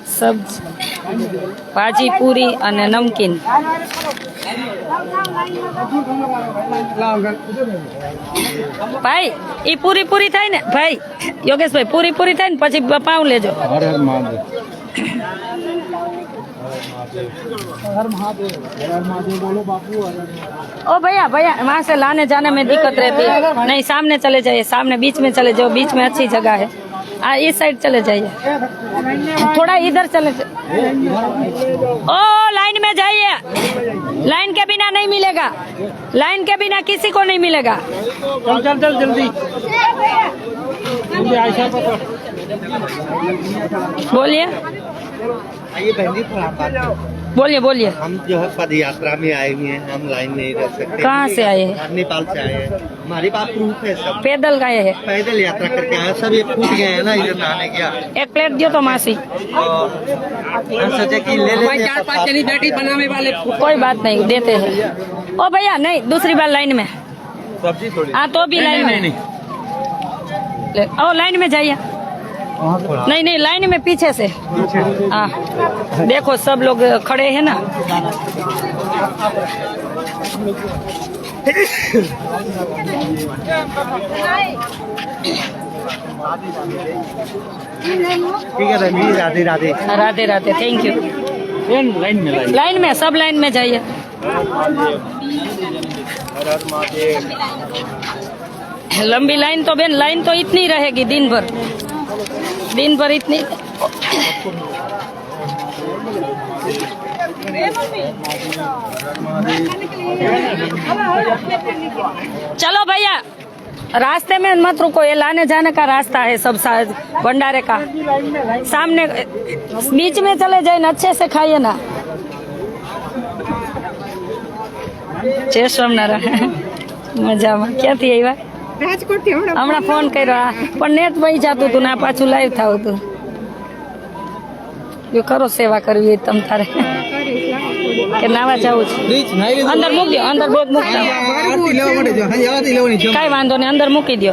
सब्जी भाजी पूरी અને નમકીન ભાઈ ઈ પૂરી પૂરી થાય ને ભાઈ યોગેશભાઈ પૂરી પૂરી થાય ને પછી પાઉં લેજો हर हर महादेव बोलो बापू। ओ भैया भैया वहाँ से लाने जाने में दिक्कत रहती है। नहीं सामने चले जाइए, सामने बीच में चले जाओ, बीच में अच्छी जगह है। इस साइड चले जाइए, थोड़ा इधर चले ओ लाइन में जाइए, लाइन के बिना नहीं मिलेगा, लाइन के बिना किसी को नहीं मिलेगा। चल चल चल जल्दी बोलिए बोलिए बोलिए। हम जो है पद यात्रा में आए हुए हैं, हम लाइन नहीं रह सकते। कहाँ से आए हैं? नेपाल से आए हैं, हमारे पास प्रूफ है सब। पैदल गए हैं? पैदल यात्रा करके आए, सब ये फूट गए हैं ना इधर नहाने गया। एक प्लेट दियो तो मासी। हम सोचे कि ले लेते हैं, 4-5 जनी बैठी बनाने वाले। कोई बात नहीं, देते हैं। ओ भैया नहीं, दूसरी बार लाइन में। सब्जी थोड़ी। हाँ तो भी लाइन में। ओ लाइन में जाइए। नहीं नहीं लाइन में पीछे से। हाँ देखो सब लोग खड़े हैं ना। ठीक है Ranji, Radhe Radhe. Radhe Radhe, thank you. Line में सब लाइन में जाइए। लंबी लाइन तो बेन, लाइन तो इतनी रहेगी दिन भर इतनी। चलो भैया रास्ते में मत रुको, ये लाने जाने का रास्ता है सब भंडारे का। सामने बीच में चले जाए ना, अच्छे से खाइए ना। जय स्वामीनारायण। મજામાં ક્યાંથી આવ્યા? રાજકોટથી હમણાં ફોન કર્યો પણ નેટ વહી જતું હતું ને આ પાછું લાઈવ થતું હતું. જો કરો સેવા કરવી હોય તમ તારે કે નાવા જવું છે? અંદર મૂકી દો, અંદર બોધ મૂકતા કાંઈ વાંધો નહીં, અંદર મૂકી દો।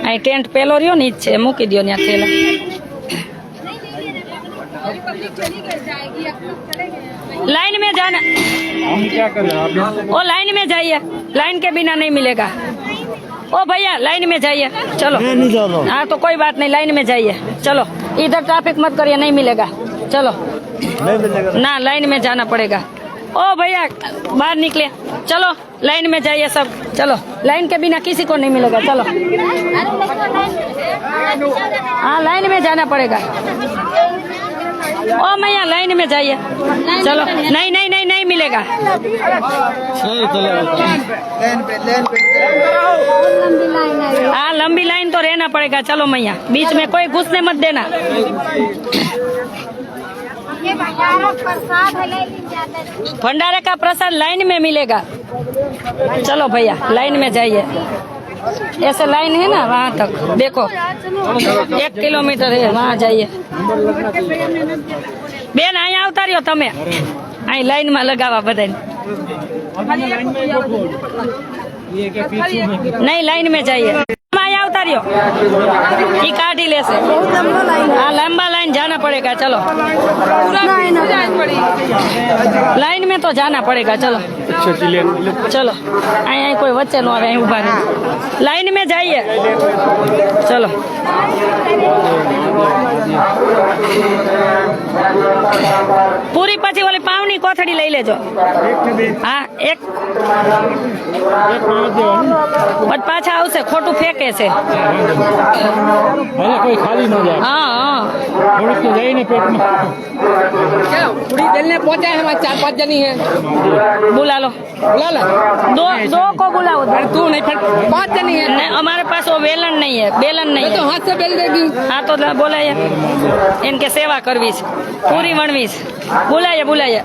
અહીં ટેન્ટ પેલો રહ્યો ને ઈ જ છે, મૂકી દો ત્યાં થેલા। लाइन में जाना। हम क्या करें आप? ओ लाइन में जाइए, लाइन के बिना नहीं मिलेगा। ओ भैया लाइन में जाइए, चलो। हाँ तो कोई बात नहीं, लाइन में जाइए, चलो। इधर ट्रैफिक मत करिए, नहीं मिलेगा, चलो। नहीं मिलेगा ना, लाइन में जाना पड़ेगा। ओ भैया बाहर निकले, चलो लाइन में जाइए सब, चलो। लाइन के बिना किसी को नहीं मिलेगा, चलो। हाँ लाइन में जाना पड़ेगा। ओ मैया लाइन में जाइए, चलो। नहीं नहीं नहीं नहीं मिलेगा। हाँ लंबी लाइन तो रहना पड़ेगा, चलो मैया। बीच में कोई घुसने मत देना। भंडारे का प्रसाद लाइन में मिलेगा, चलो भैया लाइन में जाइए। ऐसे लाइन है ना वहाँ तक, देखो 1 किलोमीटर है, वहाँ जाइए। बेन અહીંયા આવતા રહ્યો તમે, અહીં લાઈન માં લગાવા બધાને। नहीं लाइन में जाइए, અહીંયા આવતા રહ્યો, ઈ કાઢી લેશે। हाँ लंबा लाइन जाना पड़ेगा, चलो। लाइन में तो जाना पड़ेगा, चलो चलो। અહીં कोई वच्चे नो आवे, અહીં ઊભા રહે। लाइन में जाइए, चलो। पूरी પછી ઓલી પાવની કોથળી લઈ લેજો। હા એક પાછા આવશે, ખોટું ફેંકે છે। भले कोई खाली न जाए, हाँ हाँ थोड़ी तो जाए ना पेट में। પૂરી દિલને પહોંચાય, हमारे 4-5 जनी है। बुला लो, बुला ला, दो को बुलाओ। तू नहीं, 5 जनी है। नहीं, हमारे पास वो बेलन नहीं है, बेलन नहीं तो है। हाथ से बेल देगी। हाँ तो बोलाइए, इनके सेवा करवी છે, पूरी वणवी છે। બોલાય બોલાય,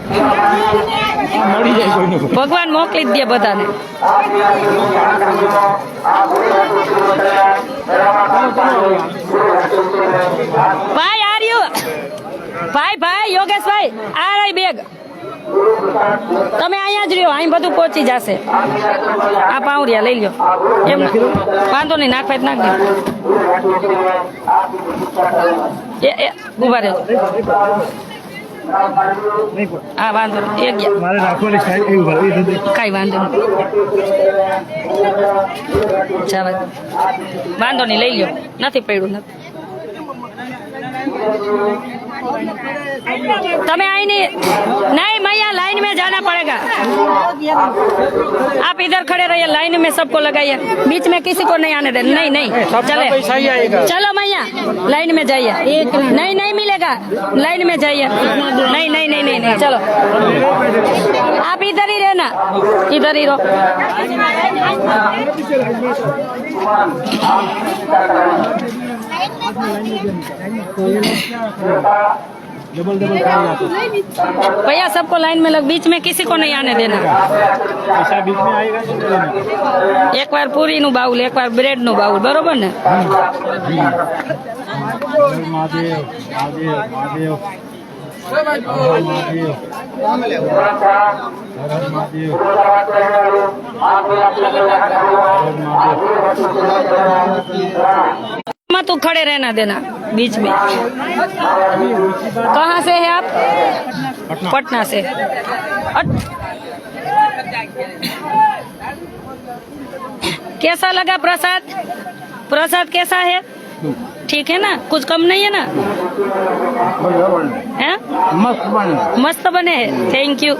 मरी जाए कोई न कोई। ભગવાન મોકલી જ દે બધાને। ભાઈ આ રહ્યું, ભાઈ યોગેશ ભાઈ આ રહી બેગ। તમે અહીંયા જ રહ્યો, અહીં બધું પહોંચી જશે. આ પાઉરિયા લઈ લ્યો. એમ વાંધો નહીં, નાખવા જ નાખ દે. એ ઉભા રહેજો. હા વાંધો નહીં, એક ગયા. મારે રાખવાની સાઈડ એવું ભરવી કઈ વાંધો નહીં, જવા દો. વાંધો નહીં, લઈ લ્યો. નથી પડ્યું, નથી. તમે आई नहीं भैया, लाइन में जाना पड़ेगा. आप इधर खड़े रहिए, लाइन में सबको लगाइए, बीच में किसी को नहीं आने दे. नहीं नहीं चले, चलो भैया लाइन में जाइए. नहीं नहीं मिलेगा, लाइन में जाइए. नहीं नहीं नहीं नहीं नहीं चलो, आप इधर ही रहना, इधर ही रहो. डबल डबल भैया सबको लाइन में लग, बीच में किसी को नहीं आने देना. ऐसा बीच में आएगा. एक बार पूरी નું બાઉલ, એક વાર બ્રેડ નું બાઉલ, બરોબર ને? महादेव महादेव महादेव महादेव मत तू खड़े रहना देना बीच में. कहाँ से है आप? पटना से. कैसा लगा प्रसाद? प्रसाद कैसा है? ठीक है ना? कुछ कम नहीं है ना? है? मस्त बने हैं. Thank you.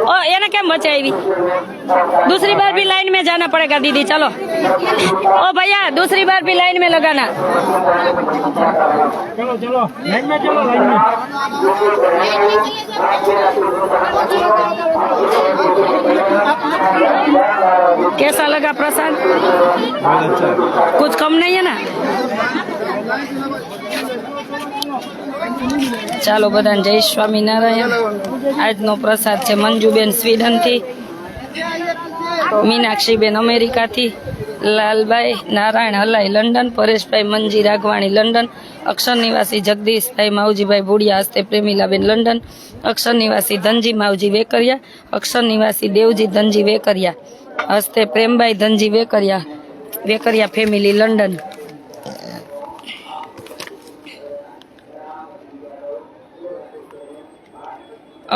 ओ ये ना क्या मचाई, दूसरी बार भी लाइन में जाना पड़ेगा दीदी. चलो ओ भैया, दूसरी बार भी लाइन में लगाना. चलो चलो लाइन में, चलो लाइन में. कैसा लगा प्रसाद? कुछ कम नहीं है ना? ચાલો બધાને જય સ્વામિનારાયણ. આજનો પ્રસાદ છે મંજુબેન સ્વીડનથી, મીનાક્ષીબેન અમેરિકાથી, લાલભાઈ નારાયણ હલાઈ લંડન, પરેશભાઈ મંજી રાઘવાણી લંડન, અક્ષર નિવાસી જગદીશભાઈ માવજીભાઈ ભુડિયા હસ્તે પ્રેમીલાબેન લંડન, અક્ષર નિવાસી ધનજી માવજી વેકરિયા, અક્ષર નિવાસી દેવજી ધનજી વેકરિયા હસ્તે પ્રેમભાઈ ધનજી વેકરિયા ફેમિલી લંડન.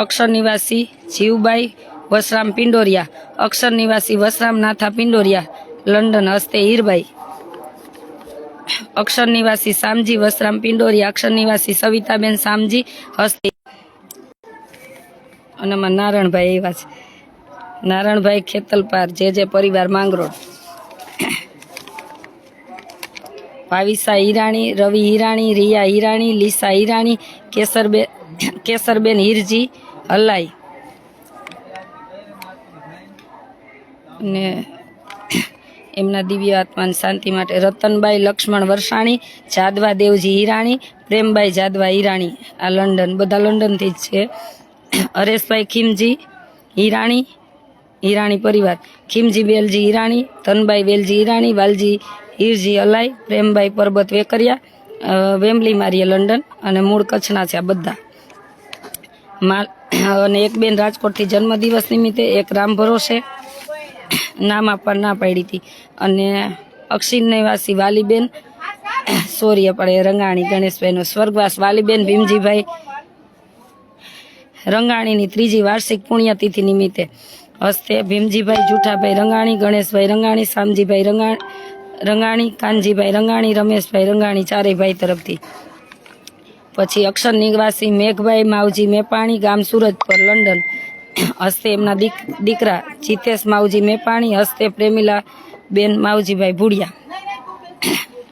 અક્ષર નિવાસી જીવબાઈ વસરામ પિંડોરિયા, અક્ષર નિવાસી વસરામ નાથા પિંડોરિયા લંડન હસ્તે હીરબાઈ, અક્ષર નિવાસી સામજી વસરામ પિંડોરિયા, અક્ષર નિવાસી સવિતાબેન સામજી હસ્તે. અને આમાં નારાયણભાઈ એવા છે, નારાયણભાઈ ખેતલપાર, જે પરિવાર માંગરોળ, ભાવિસા હિરાણી, રવિ હિરાણી, રિયા હિરાણી, લીસા હિરાણી, કેસરબેન હીરજી હલાઈ. ને એમના દિવ્ય આત્માની શાંતિ માટે રતનબાઈ લક્ષ્મણ વરસાણી, જાદવા દેવજી હિરાણી, પ્રેમબાઈ જાદવા હિરાણી, આ લંડન, બધા લંડનથી જ છે. હરેશભાઈ ખીમજી હિરાણી પરિવાર, ખીમજી બેલજી હિરાણી, ધનબાઈ વેલજી હિરાણી, વાલજી હીરજી હલાઈ, પ્રેમબાઈ પરબત વેકરિયા, વેમ્બલી મારીએ લંડન, અને મૂળ કચ્છના છે આ બધા. અને એક બેન રાજકોટથી જન્મદિવસ નિમિત્તે, એક રામ ભરોસે નામ આપવા ના પાડી હતી. અને અક્ષિન નિવાસી વાલીબેન સોરી પડે રંગાણી ગણેશભાઈનો સ્વર્ગવાસ, વાલીબેન ભીમજીભાઈ રંગાણીની 3જી વાર્ષિક પુણ્યતિથિ નિમિત્તે હસ્તે ભીમજીભાઈ જુઠાભાઈ રંગાણી, ગણેશભાઈ રંગાણી, શામજીભાઈ રંગાણી, કાનજીભાઈ રંગાણી, રમેશભાઈ રંગાણી, ચારેય ભાઈ તરફથી. પછી અક્ષર નિવાસી મેઘભાઈ માવજી મેપાણી, ગામ સુરજપર લંડન હસ્તે એમના દીકરા જીતેશ માવજી મેપાણી હસ્તે પ્રેમીલા બેન માવજીભાઈ ભુડિયા.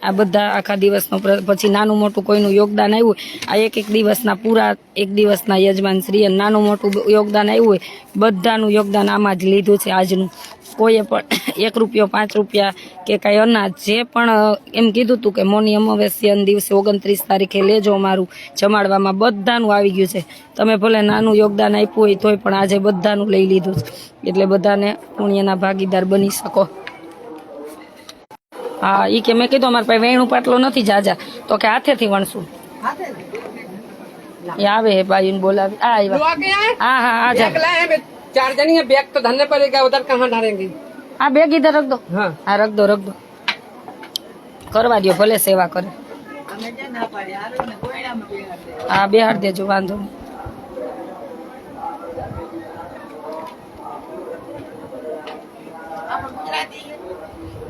આ બધા આખા દિવસનો પછી નાનું મોટું કોઈનું યોગદાન આવ્યું હોય, આ એક દિવસના પૂરા એક દિવસના યજમાન શ્રી નાનું મોટું યોગદાન આવ્યું હોય, બધાનું યોગદાન આમાં જ લીધું છે. આજનું કોઈએ પણ 1 રૂપિયો 5 રૂપિયા કે કાંઈ અનાજ જે પણ એમ કીધું હતું કે મોની અમાવસ્યાના દિવસે 29 તારીખે લેજો અમારું જમાડવામાં, બધાનું આવી ગયું છે. તમે ભલે નાનું યોગદાન આપ્યું હોય તોય પણ આજે બધાનું લઈ લીધું છે, એટલે બધાને પુણ્યના ભાગીદાર બની શકો. હા ઈ કે મેં કીધું અમારા પાસે વેણું પાટલો નથી જાજા તો કે હાથેથી વણશું ये आवे है भाई उन बोला आ दो आके आए हाँ हाँ आ जा बैग लाए हैं 4 जनी है बैग तो धरने पड़ेगा उधर कहाँ डालेंगे हाँ बैग इधर रख दो हाँ हाँ रख दो करवा दियो भले सेवा करे हाँ बेहाड़ देजो वांधो नहीं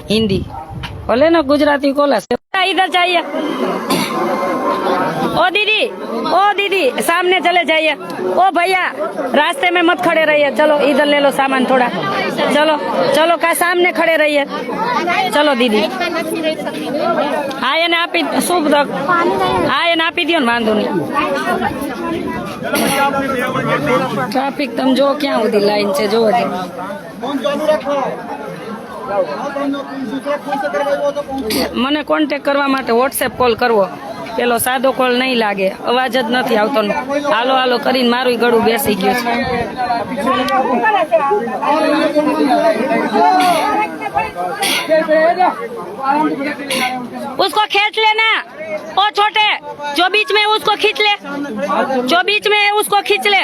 हिंदी बोले ना गुजराती कोला इधर चाहिए ओ दीदी सामने चले जाइए ओ भैया रास्ते में मत खड़े रहिए चलो इधर ले लो सामान थोड़ा चलो चलो का सामने खड़े रहिए चलो दीदी हाँ ये ना आपी शुभ दक हाँ ये ना आपी दियो ने वांधो नहीं ट्राफिक तम जो क्या होती लाइन से जो મને કોન્ટેક્ટ કરવા માટે વોટ્સએપ કોલ કરવો પેલો સાદો કોલ નહીં લાગે અવાજ જ નથી આવતો હાલો હાલો કરીને મારું ગળું બેસી ગયું છે उसको खींच लेना ओ छोटे जो बीच में उसको खींच ले जो बीच में है उसको खींच ले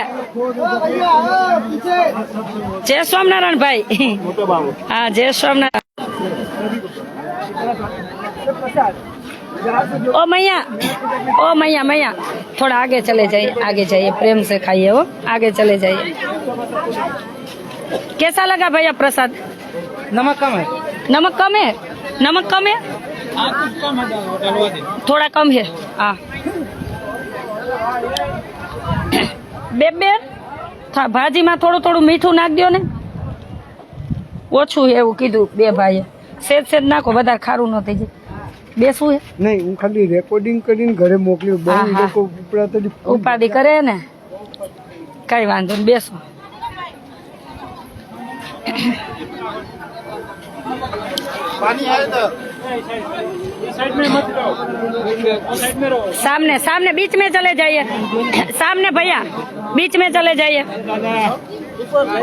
जय स्वामीनारायण भाई हाँ जय स्वामीनारायण ओ मैया थोड़ा आगे चले जाइए प्रेम से खाइए वो आगे चले जाइए कैसा लगा भैया प्रसाद नमक कम है नमक कम है थोड़ा कम है हाँ बेन भाजी में थोड़ू मीठू नाख दियो ने ओछू है एवं कीधु बे भाई सेज नाखो वधारे खारू न थई जाय बेसू है नहीं हूँ खाली रेकॉर्डिंग કરીને ઘરે મોકલ્યું બહુ લોકો ઉપાધિ કરે ને કઈ વાંધો નહીં બેસો पानी आए तो साइड में मत रहो साइड में रहो सामने बीच में चले जाइए सामने भैया बीच में चले जाइए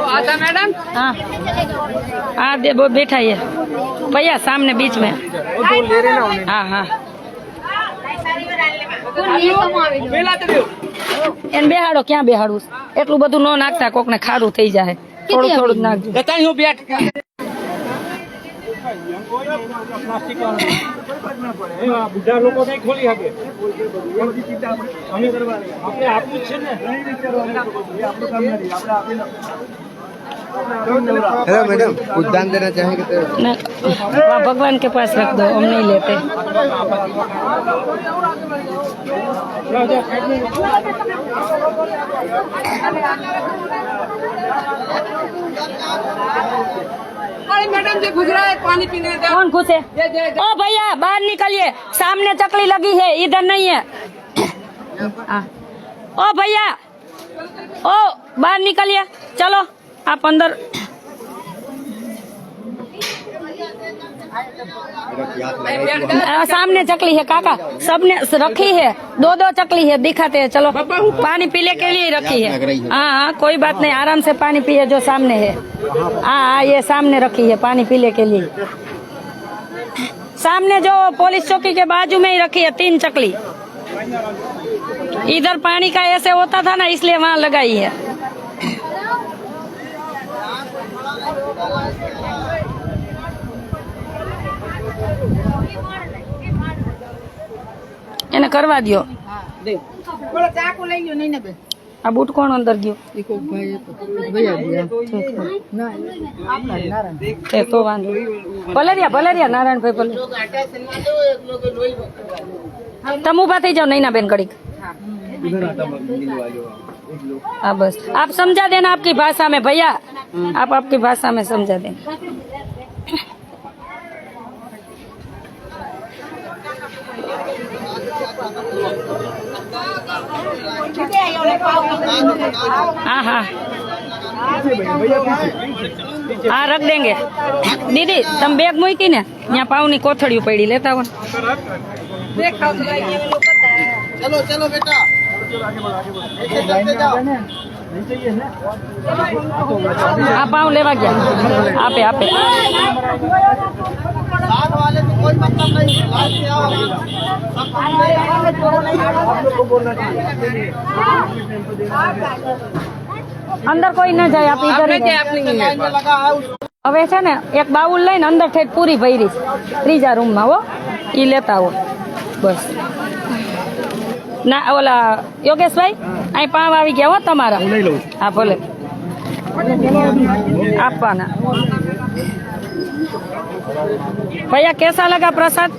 आजा मैडम हाँ हाँ दे वो बैठा है भैया सामने बीच में हाँ हाँ એને બેહાડો ક્યાં બેહાડું એટલું બધું ન નાખતા કોક ને ખારું થઈ જાય થોડું થોડું નાખજો बताइए हूँ बैठ બુઢા લોકો નહીં ખોલી શકે આપણે આપવું જ છે ને આપણું કામ નથી આપણે આપેલા हेलो मैडम कुछ दान देना चाहेंगे तो ना, भगवान के पास रख दो हम नहीं लेते अरे मैडम जी गुजरा है पानी पीने दे कौन खुश है ओ भैया बाहर निकलिए सामने चकली लगी है इधर नहीं है हाँ। ओ भैया ओ बाहर निकलिए चलो आप अंदर सामने चकली है काका सबने रखी है दो चकली है दिखाते हैं चलो पानी पीने के लिए रखी है हाँ हाँ कोई बात नहीं आराम से पानी पिए जो सामने है हाँ ये सामने रखी है पानी पीने के लिए सामने जो पुलिस चौकी के बाजू में ही रखी है 3 चकली इधर पानी का ऐसे होता था ना इसलिए वहाँ लगाई है એને કરવા દો આ બૂટ કોણ અંદર ગયો તો વાંધો ભલે નારાયણ ભાઈ ભલે તમે ઉભા થઈ જાઓ નૈના બેન ઘડીક हाँ बस आप समझा देना आपकी भाषा में भैया आप आपकी भाषा में समझा देना हाँ हाँ हाँ रख देंगे दीदी तम बैग मूकी ने यहाँ पाव नी कोथड़ियों पड़ी लेता हो चलो चलो बेटा हाँ पाव लेवा गया आपे लाल वाले से कोई मतलब नहीं है, लाल से आओ आप लोग को बोलना चाहिए। अंदर कोई न जाए, आप इधर ही आप રહો. नहीं लाइन में लगा है उसको હવે છે ને એક બાઉલ લઈને અંદર ઠેઠ પૂરી ભરી ત્રીજા રૂમમાં હો, ઈ લેતા આવો બસ. ના ઓલા યોગેશભાઈ અહીં પાવ આવી ગયા હો તમારા. હા ભલે આપવાના. भैया कैसा लगा प्रसाद?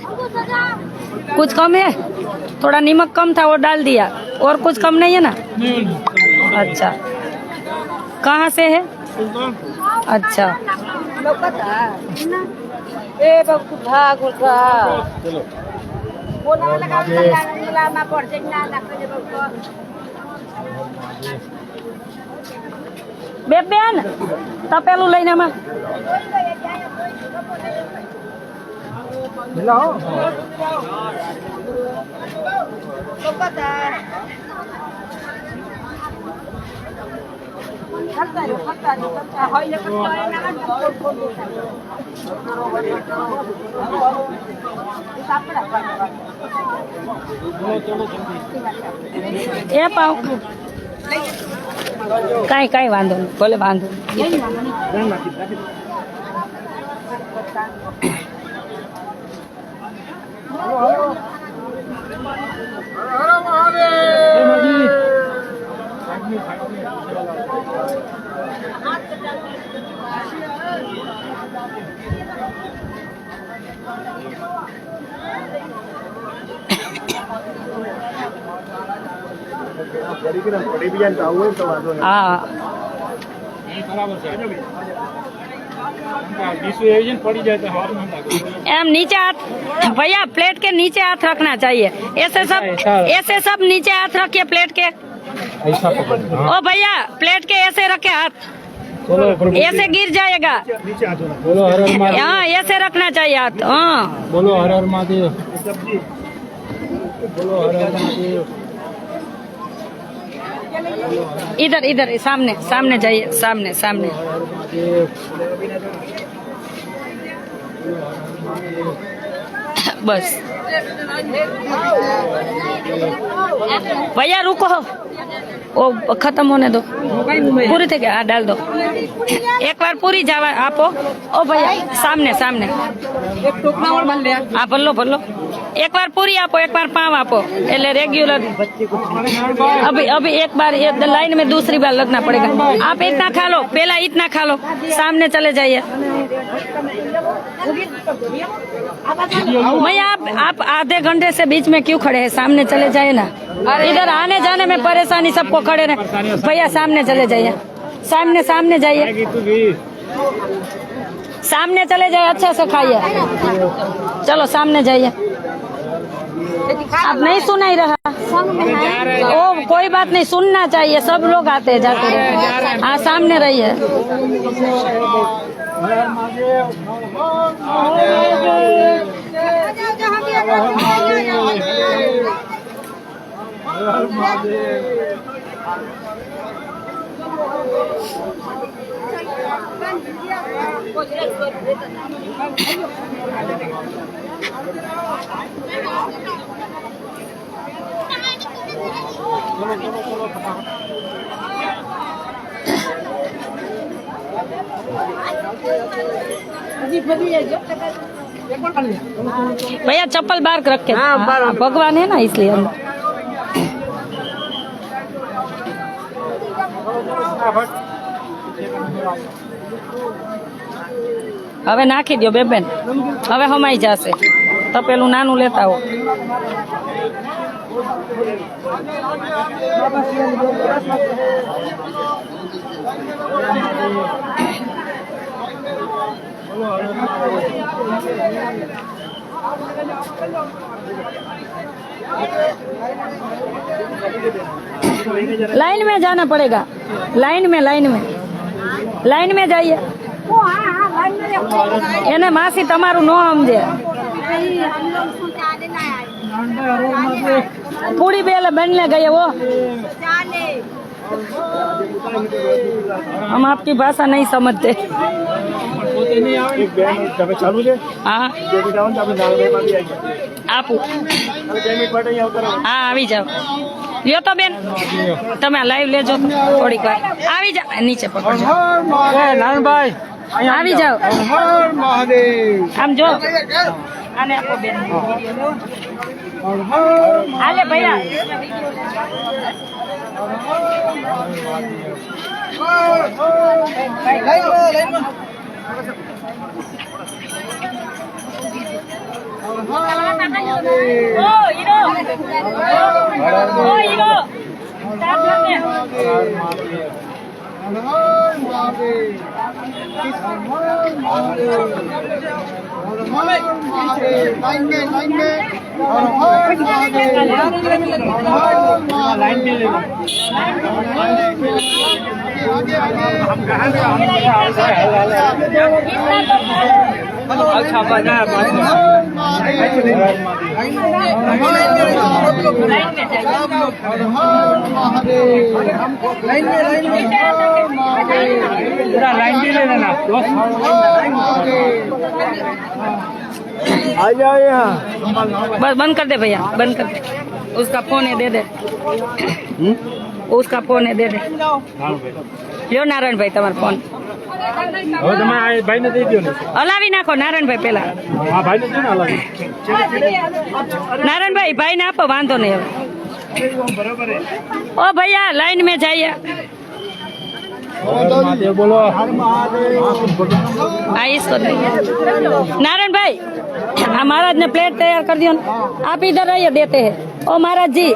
कुछ कम है? थोड़ा नमक कम था वो डाल दिया, और कुछ कम नहीं है ना? अच्छा, कहाँ से है? अच्छा, બેન તપેલું લઈને માં એ પાવ કાંઈ કાંઈ વાંધો નહીં, ભલે વાંધો હા एम नीचे हाथ भैया, प्लेट के नीचे हाथ रखना चाहिए, ऐसे सब नीचे हाथ रखिए प्लेट के. ओ भैया प्लेट के ऐसे रखे हाथ, ऐसे गिर जाएगा. हाँ ऐसे रखना चाहिए हाथ. हाँ बोलो हर हर महादेव, बोलो हर हर महादेव. इधर इधर सामने सामने जाइए, सामने सामने. बस भैया रुको, वो खत्म होने दो, पूरी थे क्या? डाल दो एक बार पूरी जावा आपो. ओ भैया सामने सामने एक टोकना और भर लिया. आप भलो भलो, एक बार पूरी आपो, एक बार पाव आपो, એટલે रेगुलर. अभी अभी एक बार ये लाइन में दूसरी बार लगना पड़ेगा. आप इतना खा लो, पहला इतना खा लो, सामने चले जाइए. भैया आप आधे घंटे से बीच में क्यों खड़े हैं? सामने चले जाइए ना, इधर आने जाने में परेशानी सबको खड़े रहे. भैया सामने चले जाइए, सामने सामने जाइए, सामने चले जाइए, अच्छे से खाइए. चलो सामने जाइए. आप नहीं सुनाई रहा? ओ कोई बात नहीं, सुनना चाहिए, सब लोग आते हैं जाते हैं. हाँ सामने रहिए. भैया चप्पल बाहर रखे. भगवान है ना इसलिए हम. હવે નાખી દો બેન, હવે હમાઈ જશે. તપેલું નાનું લેતા હો. लाइन में जाना पड़ेगा, लाइन में लाइन में जाइए. એને માસી તમારું નો સમજે. પૂરી બેલે बनने गए वो, हम आपकी भाषा नहीं समझते. એની આવે એક બેન તમે ચાલુ છે હા બે મિનિટ આવો ને તો આપણે નારાયણભાઈ માં બી આવી જાય આપું હવે 2 મિનિટ માટે અહીંયા ઉતરો હા આવી જાઓ લ્યો તો બેન તમે લાઈવ લેજો તો થોડીક વાર આવી જાઓ નીચે પકડજો નારાયણભાઈ આવી જાઓ હર મહાદેવ આમ જો આને આપો બેન હાલે ભૈયા ઓ હીરો ઓ હીરો સાથ લગે लाइन भी ले लेना आ जाओ यहाँ बस बंद कर दे भैया बंद कर दे उसका फोन है दे दे उसका फोन है दे दे લ્યો નારાયણભાઈ તમારો ફોન હવે તમે આ ભાઈને દઈ દો ને હલાવી નાખો નારાયણભાઈ પેલા આ ભાઈને દો ને હલાવી નારાયણભાઈ ભાઈ ને આપો વાંધો નહીં હવે બરાબર હે ओ भैया लाइन में जाइए महादेव बोलो इसको नारायण भाई हाँ महाराज ने प्लेट तैयार कर दिया ना आप इधर रहिए देते हैं ओ महाराज जी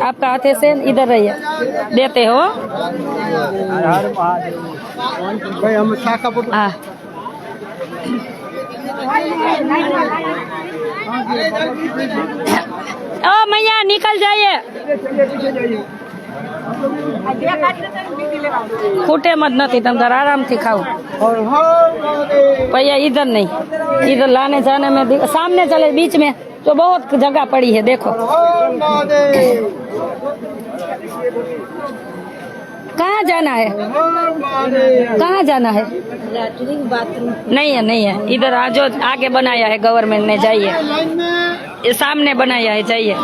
आपका हाथे से इधर रहिए देते हो भाई हम शाखा पर हाँ ओ मैया निकल जाइए खूटे मत नहीं तुम घर आराम थी खाओ भैया इधर नहीं इधर लाने जाने में सामने चले बीच में तो बहुत जगह पड़ी है देखो कहाँ जाना है कहाँ जाना है नहीं है इधर आजो आगे बनाया है गवर्नमेंट ने जाइए ये सामने बनाया है जाइए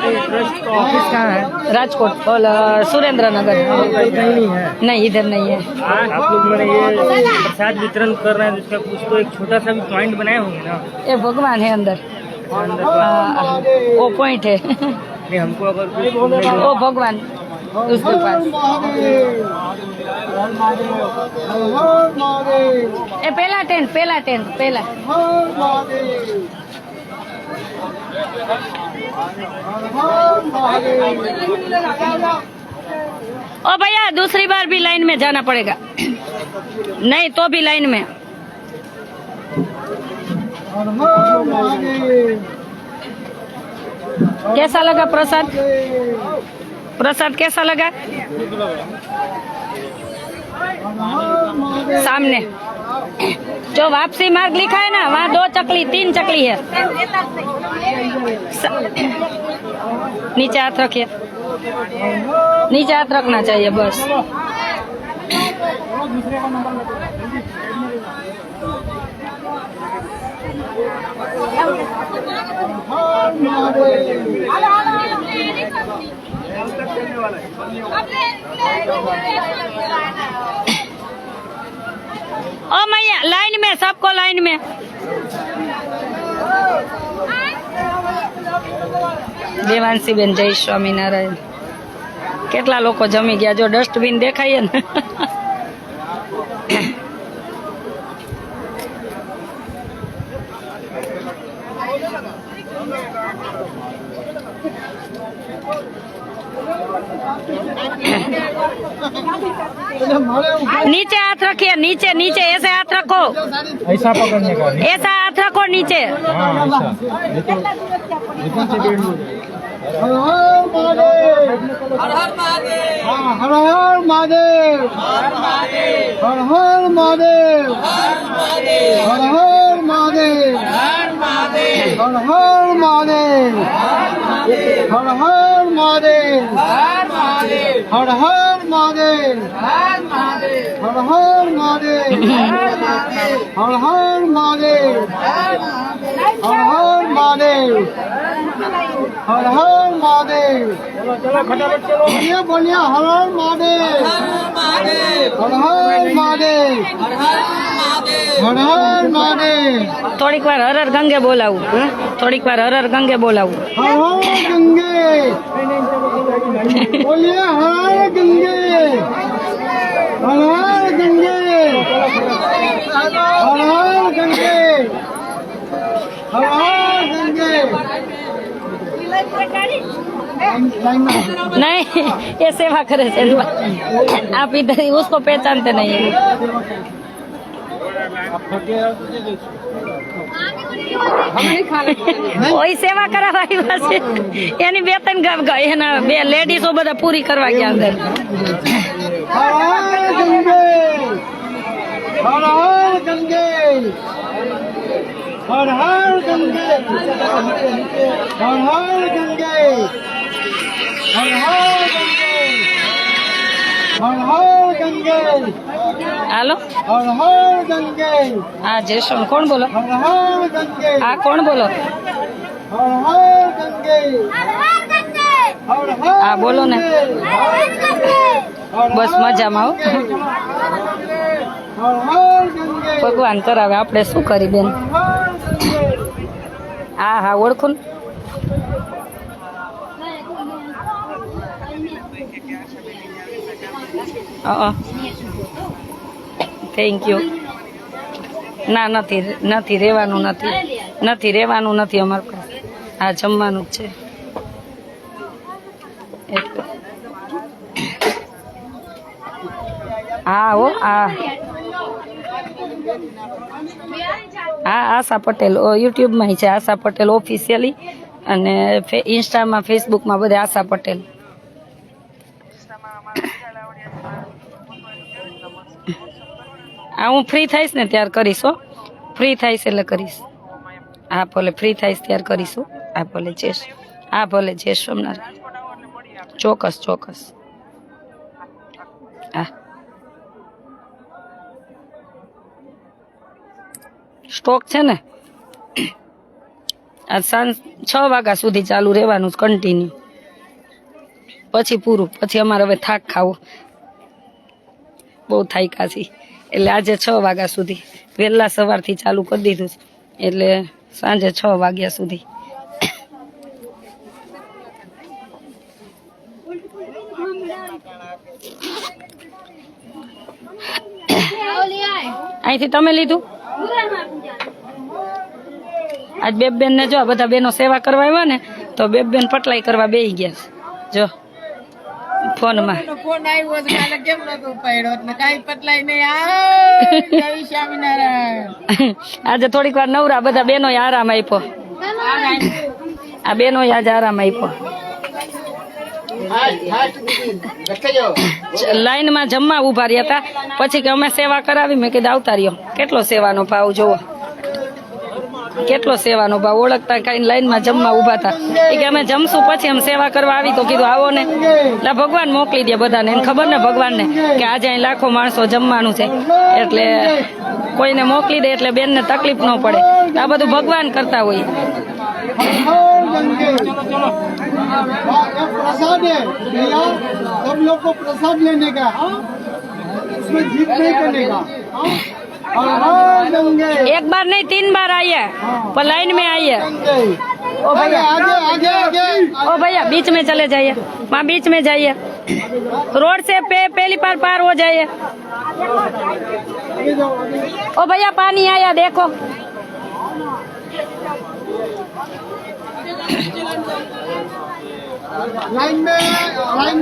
ऑफिस कहाँ है राजकोट और सुरेंद्र नगर नहीं है नहीं इधर नहीं है आप लोग मैंने ये प्रसाद वितरण कर रहे हैं तो इसका कुछ तो एक छोटा सा भी पॉइंट बनाए होंगे ना ये भगवान है अंदर वो पॉइंट है नहीं हमको अगर कुछ वो भगवान उसके पास ये पहला टेंट पहला ओ भैया दूसरी बार भी लाइन में जाना पड़ेगा नहीं तो भी लाइन में कैसा लगा प्रसाद कैसा लगा सामने जो वापसी मार्ग लिखा है ना वहाँ 2 चकली 3 चकली है नीचे हाथ रखिए नीचे हाथ रखना चाहिए बस ओ मैया लाइन में सबको लाइन में દેવાંશીબેન જય સ્વામિનારાયણ કેટલા લોકો જમી ગયા જો ડસ્ટબિન દેખાય ને नीचे हाथ रखिए नीचे नीचे ऐसे हाथ रखो ऐसा पकड़ने का ऐसा हाथ रखो नीचे हाँ ऐसा हर हर महादेव हर हर महादेव हर हर महादेव हर हर महादेव हर हर महादेव हर हर महादेव હર હર મહાદેવ હર હર મહાદેવ હર હર મહાદેવ હર હર મહાદેવ બોલિए बोलिए हर हर महादेव हर हर महादेव हर हर महादेव થોડીક વાર હર હર ગંગે બોલાવું, થોડીક વાર હર હર ગંગે બોલાવું. हर हर गंगे बोलिए हर हर गंगे हर हर गंगे हर हर गंगे हर हर गंगे लाइन में नहीं, ये सेवा करे से आप इधर ही उसको पहचानते नहीं है. કોઈ સેવા કરાવવા આવ્યા છે એની બે ત્રણ એના બે લેડીઝો બધા પૂરી કરવા ગયા અંદર. हर हर गंगे हर हर गंगे हर हर गंगे हर हर गंगे हर हर गंगे हर हर गंगे હાલો, हर हर गंगे આ જયશ્વર કોણ બોલો? हर हर गंगे આ કોણ બોલો? हर हर गंगे हर हर આ બોલો ને. બસ મજામાં હો. हर हर गंगे ભગવાન કરાવે, આપણે શું કરી બેન. हर गंगे હા હા ઓળખું ને. Thank you. ના નથી નથી રહેવાનું નથી, નથી રહેવાનું નથી અમારે પાસે. હા જમવાનું જ છે. એટલે હા હો હા હા આશા પટેલ યુટ્યુબમાં છે, આશા પટેલ ઓફિશિયલી, અને ઇન્સ્ટામાં ફેસબુકમાં બધે આશા પટેલ. હા હું ફ્રી થઈશ ને ત્યાર કરીશ હો, ફ્રી થઈશ એટલે કરીશ. હા ભલે ફ્રી થઈશ ત્યાર કરીશું. હા ભલે હા ભલે જય સોમનારાયણ. ચોક્કસ ચોક્કસ. હા સ્ટોક છે ને આ સાંજ 6 વાગ્યા સુધી ચાલુ રહેવાનું કન્ટિન્યુ, પછી પૂરું. પછી અમારે હવે થાક ખાવો, બહુ થાક્યા છીએ એટલે આજે 6 વાગ્યા સુધી વહેલા સવારથી ચાલુ કરી દીધું છે, એટલે સાંજે 6 વાગ્યા સુધી. અહીંથી તમે લીધું? આજ બેન ને જો બધા બેનો સેવા કરવા આવ્યા ને તો બેન પટલાઈ કરવા બેસી ગયા છે. જો ફોનમાં ફોન આવ્યો તો કાલે કેમ નતો ઉપાડ્યો એટલે કાઈ પટલાઈ નહીં. જય સ્વામિનારાયણ. આજે થોડીક વાર નવરા બધા બેનો આરામ આપ્યો. આ બેનો આજે આરામ આપ્યો. લાઈનમાં જમવા ઉભા રહ્યા હતા, પછી કે અમે સેવા કરાવી. મેં કીધું આવતા રહ્યો. કેટલો સેવાનો ભાવ જોવો, કેટલો સેવાનો ભાવ. ઓળખતા કઈ લાઈનમાં જમવા ઉભા હતા. એ કે અમે જમશું પછી અમે સેવા કરવા આવી. તો કીધું આવો ને, એટલે ભગવાન મોકલી દે બધાને. એને ખબર ને ભગવાનને કે આજે અહીં લાખો માણસો જમવાનું છે, એટલે કોઈને મોકલી દે એટલે બેનને તકલીફ ન પડે. આ બધું ભગવાન કરતા હોય. प्रसाद है भैया, सब लोग को प्रसाद लेने का, इसमें जीत नहीं करने का. एक बार नहीं 3 बार आइए, पर लाइन में आइए. ओ भैया आगे आगे आगे ओ भैया बीच में चले जाइए, वहाँ बीच में जाइए. रोड से पहली बार पार हो जाइए. ओ भैया पानी आया देखो. लाइन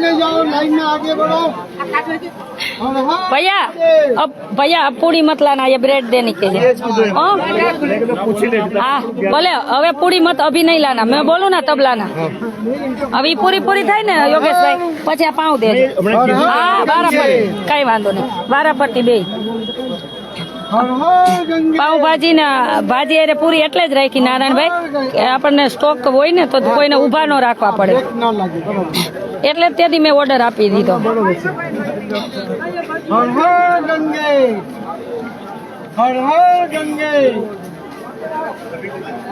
में जाओ, लाइन में आगे बढ़ो. भैया अब पूरी मत लाना, ये ब्रेड देने के लिए. हाँ बोले હવે પૂરી મત અભી નહીં લાના, मैं बोलूँ ना तब लाना. હવે પૂરી થાય ને યોગેશભાઈ પછી આ પાઉં દે. હા વારાફરતી કઈ વાંધો નહીં, વારાફરતી બે. પાઉંભાજી ને ભાજી અરે પૂરી એટલે જ રાખી નારાયણભાઈ કે આપણને સ્ટોક હોય ને તો કોઈને ઊભા ન રાખવા પડે, એટલે જ તેથી મેં ઓર્ડર આપી દીધો. गंगे, हर हर गंगे।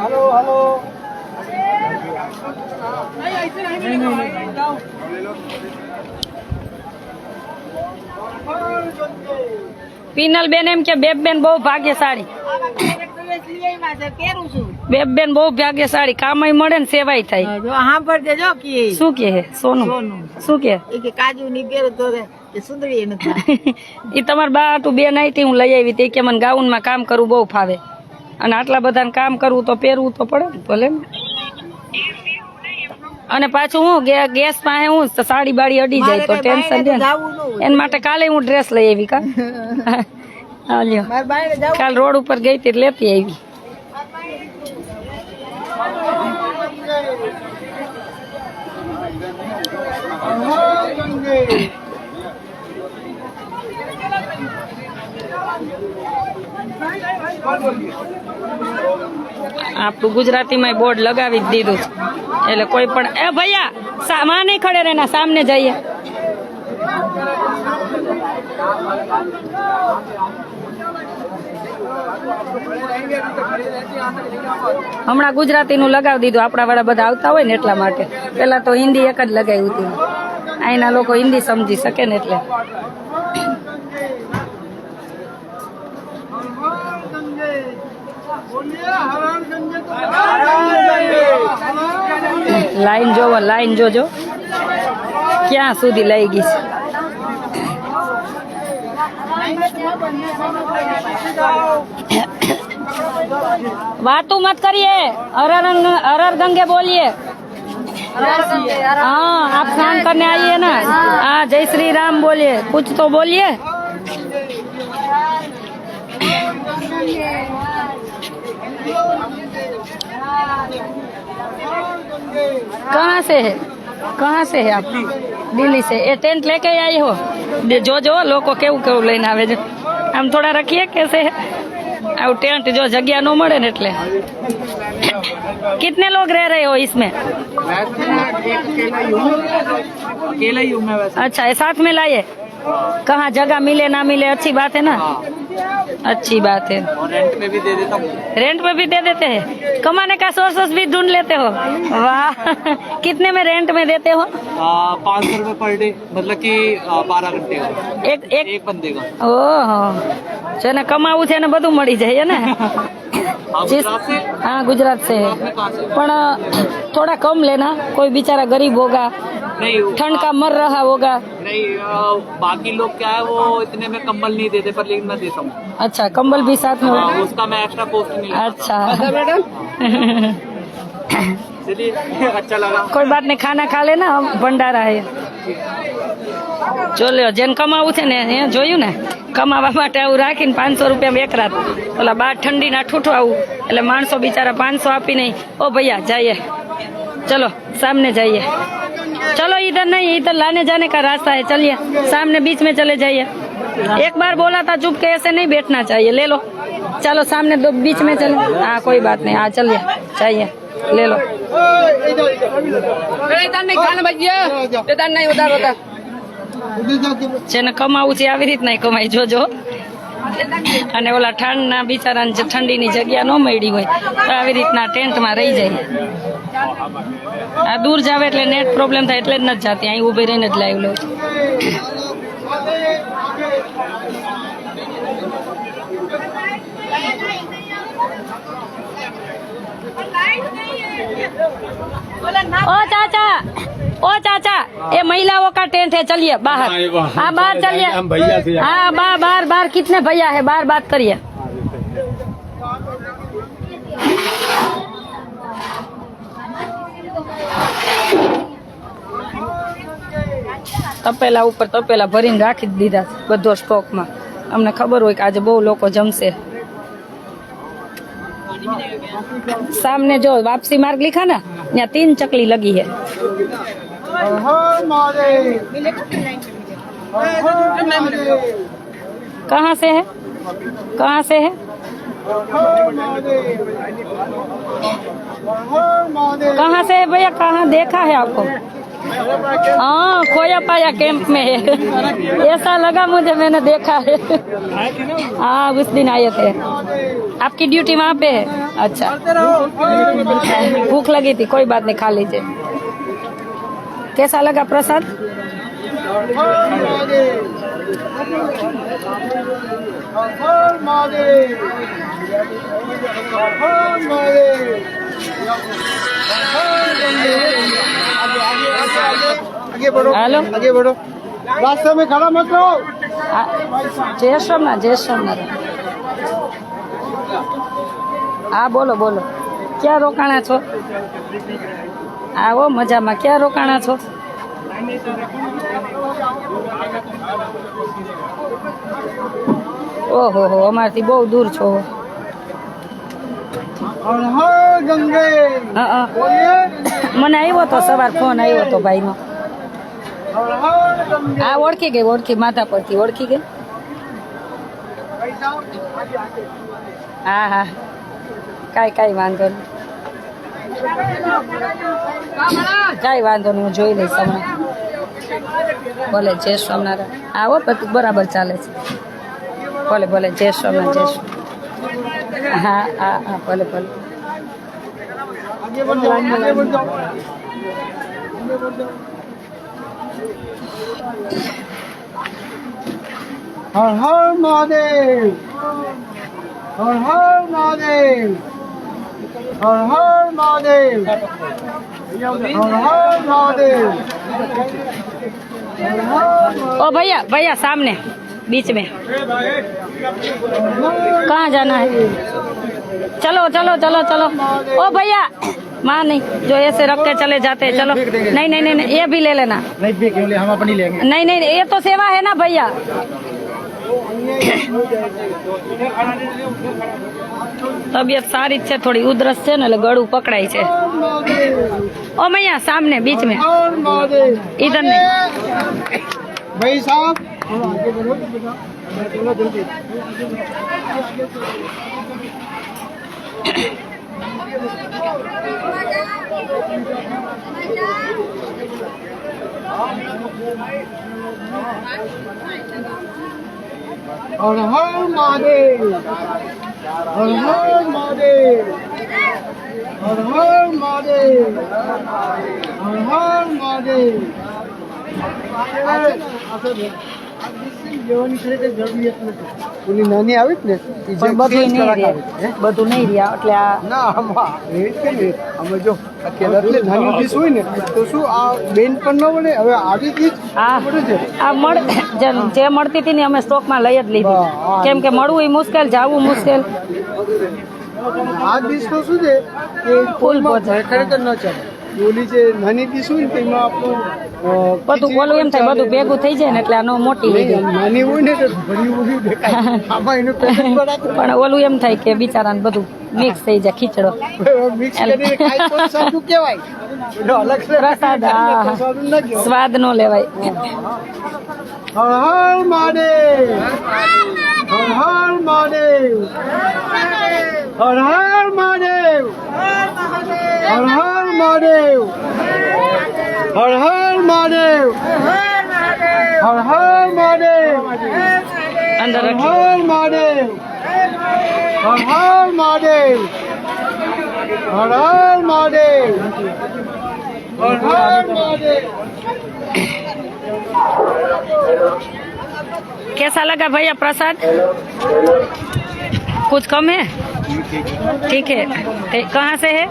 Hello hello. પીનલ બેન એમ કે બેબ બેન બહુ ભાગ્યશાળી, બેબ બેન બહુ ભાગ્યશાળી, કામય મળે ને સેવાય થાય. હા પર દેજો કે શું કે હે સોનું? શું કે કે કાજુ ની પહેરો તો કે સુંદરી નથી. ઈ તમાર બા હાટુ બે નાઈટી હું લઈ આવી હતી કે મને ગાઉન માં કામ કરવું બહુ ફાવે, અને આટલા બધાને કામ કરવું તો પહેરવું તો પડે ને, ભલે ને. અને પાછું હું ગેસ પાસે હું સાડી બાડી અડી જાય તો ટેન્શન દે ને. એના માટે કાલે હું ડ્રેસ લઈ આવી. કા હા લ્યો, કાલ રોડ ઉપર ગઈ હતી લેતી આવી. આપણું ગુજરાતીમાં બોર્ડ લગાવી જ દીધું છે, એટલે કોઈ પણ એ ભૈયા માં નહીં ખડે રહેના, સામને જઈએ. હમણાં ગુજરાતી નું લગાવી દીધું, આપણા વાળા બધા આવતા હોય ને એટલા માટે. પેલા તો હિન્દી એક જ લગાવ્યું હતું, અહીંના લોકો હિન્દી સમજી શકે ને એટલે. લાઈન જોવો, લાઈન જોજો ક્યાં સુધી લઈ ગઈ છે. વાતું મત કરીએ, अरर गंगे बोलिए. हाँ आप स्नान करने आइए ना. हाँ जय श्री राम बोलिए, कुछ तो बोलिए. कहाँ से है, कहाँ से है आप? दिल्ली से. ये टेंट लेके आई हो? जो लोग केवू केवू लઈને આવે છે. આમ થોડા રખીએ कैसे है आउ टेंट जो जगह न મળે ને એટલે. कितने लोग रह रहे हो इसमें? अकेला ही हूँ मैं वैसे. अच्छा ये साथ में लाइए. कहाँ जगह मिले ना मिले अच्छी बात है ना. अच्छी बात है. और रेंट पे भी दे देता हूँ. रेंट पे भी दे देते हैं, कमाने का सोर्स भी ढूंढ लेते हो. वाह कितने में रेंट में देते हो? 500 रुपए पर डे, मतलब कि 12 घंटे का एक बंदे का. ઓહો છે ને, કમાવું છે ને બધું મળી જાય ને. हाँ गुजरात से है, पर थोड़ा कम लेना, कोई बेचारा गरीब होगा, नहीं ठंड का मर रहा होगा. नहीं बाकी लोग क्या है वो इतने में कंबल नहीं देते, पर लेकिन मैं देता हूँ. अच्छा कंबल भी साथ में होगा. उसका मैं एक्स्ट्रा कॉस्ट नहीं लेता. अच्छा चलिए अच्छा लगा. कोई बात नहीं, खाना खा लेना, भंडारा है. જો લ્યો જેને કમાવું છે ને એ જોયું ને, કમાવા માટે આવું રાખીને 500 રૂપિયા એક રાત, ઓલા બાર ઠંડીના ઠૂઠું આવું, એટલે માણસો બિચારા 500 આપી નહીં. ओ भैया जाइए, चलो सामने जाइए. चलो इधर नहीं, इधर लाने जाने का रास्ता है, चलिए सामने बीच में चले जाइए. एक बार बोला था चुप के ऐसे नहीं बैठना चाहिए. ले लो, चलो सामने दो बीच में चले. हाँ कोई बात नहीं, हाँ चलिए चाहिए ले लो. જેને કમાવું છે આવી રીતના કમાઈ જોજો. અને ઓલા ઠંડના બિચારાને જે ઠંડીની જગ્યા ન મળી હોય તો આવી રીતના ટેન્ટમાં રહી જાય. આ દૂર જાવે એટલે નેટ પ્રોબ્લેમ થાય એટલે જ નથી જાતી, અહીં ઊભી રહીને જ લાઈવ લઉં છું. ओ चाचा ये महिलाओं का टेंट है, चलिए बाहर. हाँ बाहर चलिए. हाँ बाहर बाहर कितने भैया है, बाहर बात करिए. તપેલા ઉપર તપેલા ભરીને રાખી દીધા બધો સ્ટોકમાં. અમને ખબર હોય કે આજે બહુ લોકો જમશે. सामने जो वापसी मार्ग लिखा ना, यहाँ 3 चकली लगी है. कहाँ से है, कहाँ से है, कहाँ से है भैया, कहाँ देखा है आपको? हाँ खोया पाया कैंप में है। ऐसा लगा मुझे, मैंने देखा है। हाँ उस दिन आए थे। आपकी ड्यूटी वहाँ पे है? अच्छा, भूख लगी थी, कोई बात नहीं, खा लीजिए। कैसा लगा प्रसाद? आगे बढ़ो, हेलो, आगे बढ़ो, रास्ते में खड़ा मत रहो। જય સોમનાથ, જય સોમનાથ। હા બોલો બોલો, ક્યાં રોકાણા છો? આવો મજામાં, ક્યાં રોકાણા છો? ઓહો હો, અમારથી બહુ દૂર છો। हर हर गंगे હા बोलिए, મને આવ્યો તો સવાર ફોન આવ્યો તો ભાઈનો। हर हर गंगे। આ ઓળખી ગઈ, ઓળખી, માથા પરથી ઓળખી ગઈ। भाई साहब, હા હા, કાંઈ વાંધો નહીં, કાંઈ વાંધો નહીં, હું જોઈ લઈશ હમણાં। ભલે, જય સોમનારાયણ। આવો બધું બરાબર ચાલે છે। ભલે ભલે, જય સોમનાથ, જય સોમનાથ। હા હા હા, ભલે ભલે। आगे बढ़ जाओ, आगे बढ़ जाओ, आगे बढ़ जाओ। हर हर महादेव, हर हर महादेव, हर हर महादेव, हर हर महादेव, हर हर ओ भैया, भैया सामने बीच में, कहाँ जाना है? चलो चलो चलो चलो। ओ भैया, माँ नहीं, जो ऐसे रख के चले जाते हैं, चलो। नहीं नहीं नहीं, ये भी ले लेना। नहीं फेंकेंगे, हम अपनी लेंगे। नहीं नहीं, ये तो सेवा है ना भैया। तबियत सारी છે, થોડી ઉધરસ છે ને, એટલે ગળું પકડાય છે। ओ मैया सामने बीच में, हर महादेव। इधर नहीं। भाई साहब, थोड़ा आगे बढ़ो तो बेटा, चलो जल्दी। हर हर महादेव, हर हर महादेव, हर हर महादेव, हर हर महादेव। જેવાની ખરેખર જરૂરિયાત નથી, ઓલી નાની આવી જ ને, પણ બધું નહીં રહે, બધું નહીં રહ્યા, એટલે આ ના આમાં એવી જ કેમ અમે જો અત્યારે એટલે નાની ડીશ હોય ને તો શું આ બેન પણ ન વળે, હવે આવી ડીશ આ પડે છે। આ જે મળતી હતી ને અમે સ્ટોકમાં લઈ જ લીધી, હા, કેમ કે મળવું એ મુશ્કેલ, જાવું મુશ્કેલ। આ ડીશ તો શું છે કે ફૂલ કોઈમાં પહોંચે। ખરેખર ન ચાલે। ઓલી જે નાની ડીશ હોય ને તેમાં આપણું બધું ઓલું એમ થાય, બધું ભેગું થઈ જાય ને, એટલે આનો મોટી લઈ જાય। નાની હોય ને તો ભર્યું ભર્યું દેખાય, આમાં એનું પેકેટ બનાતું પણ ઓલું એમ થાય કે બિચારાને બધું મિક્સ થઈ જાય, ખીચડો મિક્સ કરીને ખાય તો સાચું કહેવાય, એનો અલગ છે પ્રસાદ। હા, પ્રસાદ ન કહેવાય। સ્વાદ નો લેવાય। હર હર મહાદેવ, હર હર મહાદેવ, હર હર મહાદેવ, હર હર મહાદેવ, હર હર મહાદેવ, હર હર મહાદેવ, અંદર હર રાખી। હર મહાદેવ, હર હર મહાદેવ, હર હર મહાદેવ, હર હર મહાદેવ। कैसा लगा भैया प्रसाद? कुछ कम है? ठीक है। कहाँ से है?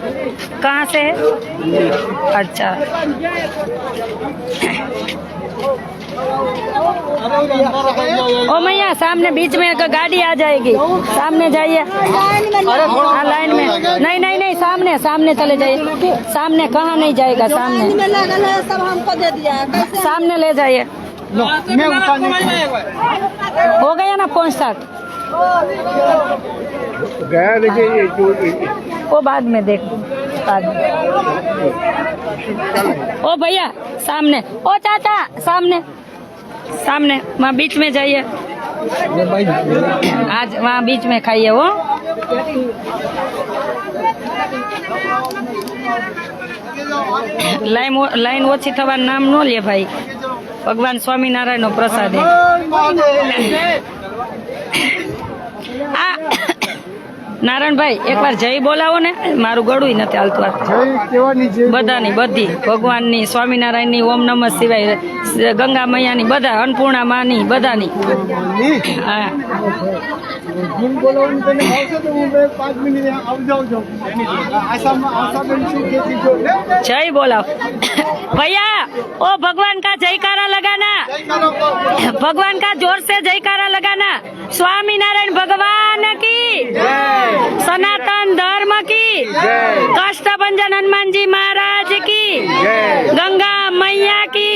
कहाँ से है? अच्छा, ओ मैया सामने बीच में एक गाड़ी आ जाएगी, सामने जाइए। हाँ लाइन में, नहीं नहीं नहीं, सामने सामने चले जाइए। सामने कहाँ नहीं जाएगा, सामने सब हमको दे दिया। सामने ले जाइए। मैं उठाने हो गया ना 5-7? गया देखिए ये जो वो बाद में देख, बाद में। ओ भैया सामने, ओ चाचा सामने, सामने वहाँ बीच में जाइए। आज वहाँ बीच में खाइए वो। લાઈન ઓછી થવાનું નામ ન લે ભાઈ. ભગવાન સ્વામિનારાયણ નો પ્રસાદ છે. આ નારાયણભાઈ એકવાર જય બોલાવો ને, મારું ગળું નથી હાલતું. બધાની બધી ભગવાનની, સ્વામિનારાયણની, ઓમ નમઃ શિવાય, ગંગા મૈયાની, બધા અન્નપૂર્ણા માની, બધાની. હા જય બોલાવ भैया. ओ भगवान का जयकारा लगाना, भगवान का जोर से जयकारा लगाना. स्वामी नारायण भगवान की, सनातन धर्म की, कष्टभंजन हनुमान जी महाराज की, गंगा मैया की,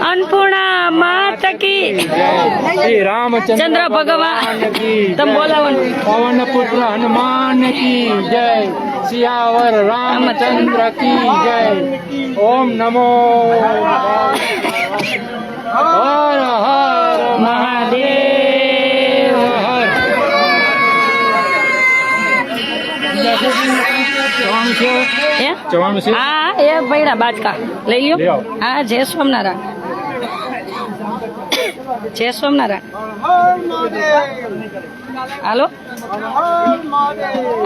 अन्नपूर्णा मात की, श्री रामचंद्र भगवान की, तुम बोला पवन पुत्र हनुमान की जय, सियावर रामचंद्र की जय. ओम नमो हर हर महादेव. चवाणु से हाँ ये बैड़ा बाजका ले लियो. ले आओ. हाँ जय सोमनारायण, जय सोमनारायण. હાલો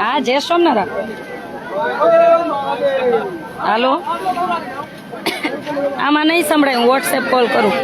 હા જય સોમનારાયણ. હાલો આમાં નહીં સંભળાય, હું વોટ્સએપ કોલ કરું.